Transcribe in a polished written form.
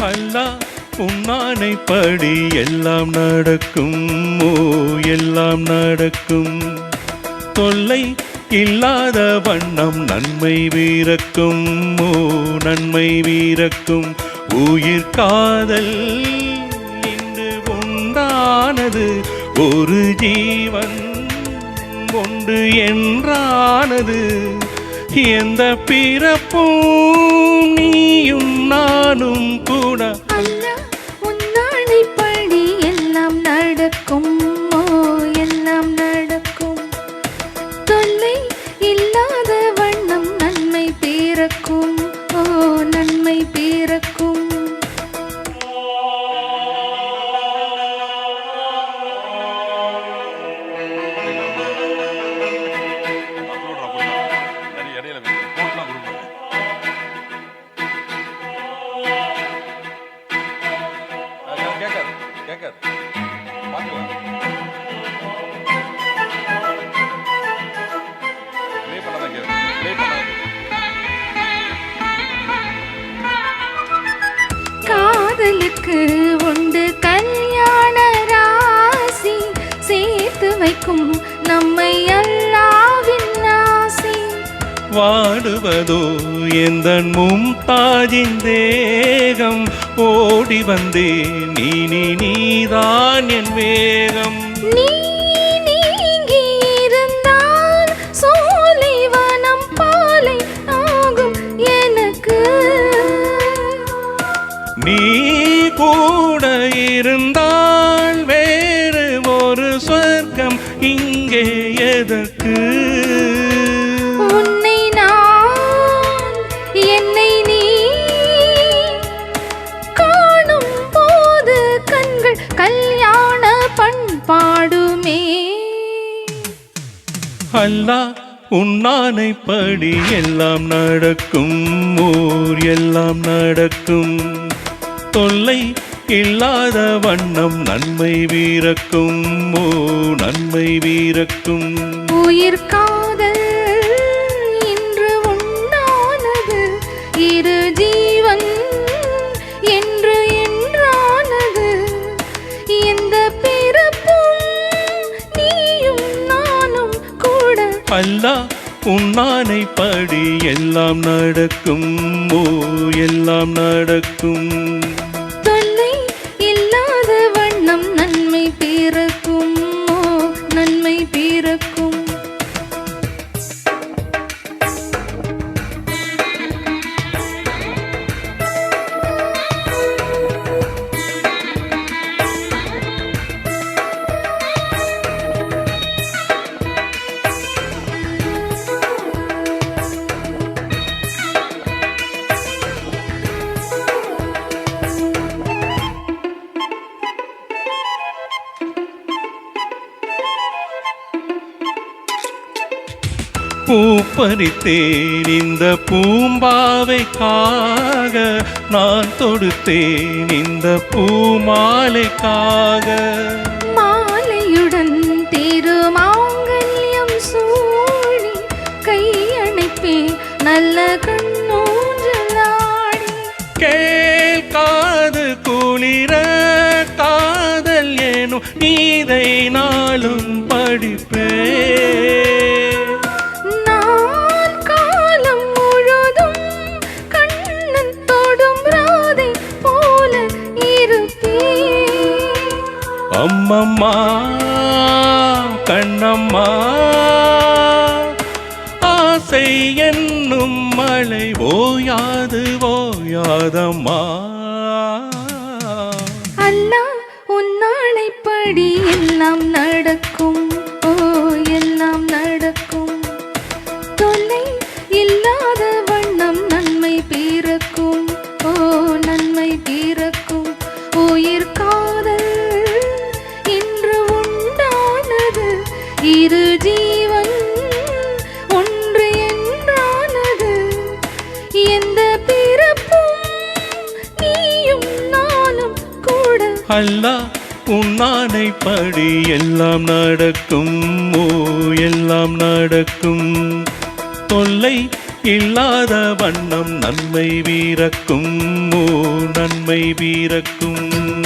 அல்லா உன்னானைப்படி எல்லாம் நடக்கும் ஓ எல்லாம் நடக்கும். தொல்லை இல்லாத வண்ணம் நன்மை வீரக்கும் ஓ நன்மை வீரக்கும். உயிர் காதல் இன்று உண்டானது ஒரு ஜீவன் ஒன்று என்றானது. எந்த பிறப்பும் நீயும் நானும் கூட அல்லாஹ் உன்னானைப்படி எல்லாம் நடக்கும் ஓ எல்லாம் நடக்கும். தொல்லை இல்லாத வண்ணம் நன்மை பிறக்கும் ஓ நன்மை பிறக்கும். காதலுக்கு உண்டு கல்யாண ராசி, சேர்த்து வைக்கும் நம்மை அல்லாஹ்வின் ஆசி. வாடுவதோ எந்தன் மும்தாஜின் தேகம். ஓடி வந்தே நீதான் என் வேகம். நீ நீங்கி இருந்தால் சோலைவனம் பாலை ஆகும் எனக்கு. நீ கூட இருந்தால் வேறு ஒரு சொர்க்கம் இங்கே எதற்கு. உன்னை நான் என்னை நீ காணும் போது கண்கள் கல்யாண பண்பாடுமே. அல்லாஹ் உன்னானைப்படி எல்லாம் நடக்கும் ஓர் எல்லாம் நடக்கும். தொல்லை இல்லாத வண்ணம் நன்மை வீரக்கும் ஓ நன்மை வீரக்கும். உயிர் காதல் இன்று உண்டானது இரு ஜீவன் என்று என்றானது. எந்த பிறப்பும் நீயும் நானும் கூட அல்லாஹ் உன்னானைப்படி எல்லாம் நடக்கும் ஓ எல்லாம் நடக்கும். தொல்லை இல்லாத வண்ணம் நன்மை பிறக்கும் ஓ நன்மை பிறக்கும். பூப்பறித்தேன் இந்த பூம்பாவைக்காக. நான் தொடுத்தேன் இந்த பூமாலைக்காக. மாலையுடன் திருமாங்கல்யம் சூடி கையணைப்பே நல்ல கண்ணூஞ்சலாடி. கேட்காது குளிர காதல் ஏனும் நீதை நாளும் படிப்பே. நான் காலம் முழுதும் கண்ணன் தொடும் ராதை போல இருப்பேன். அம்மம்மா கண்ணம்மா ஆசை என்னும் மழை ஓயாது ஓயாதம்மா. அல்லாஹ் உன்னானைப்படி எல்லாம் நடக்கும் ஓ எல்லாம் நடக்கும். தொல்லை இல்லாத வண்ணம் நன்மை பிறக்கும் ஓ நன்மை பிறக்கும். உயிர் காதல் இன்று உண்டானது இரு ஜீவன் ஒன்று என்றானது. எந்த பிறப்பும் நீயும் நானும் கூட அல்லாஹ் உன்னானைப்படி எல்லாம் நடக்கும் ஓ எல்லாம் நடக்கும். தொல்லை இல்லாத வண்ணம் நன்மை வீரக்கும் நன்மை வீரக்கும்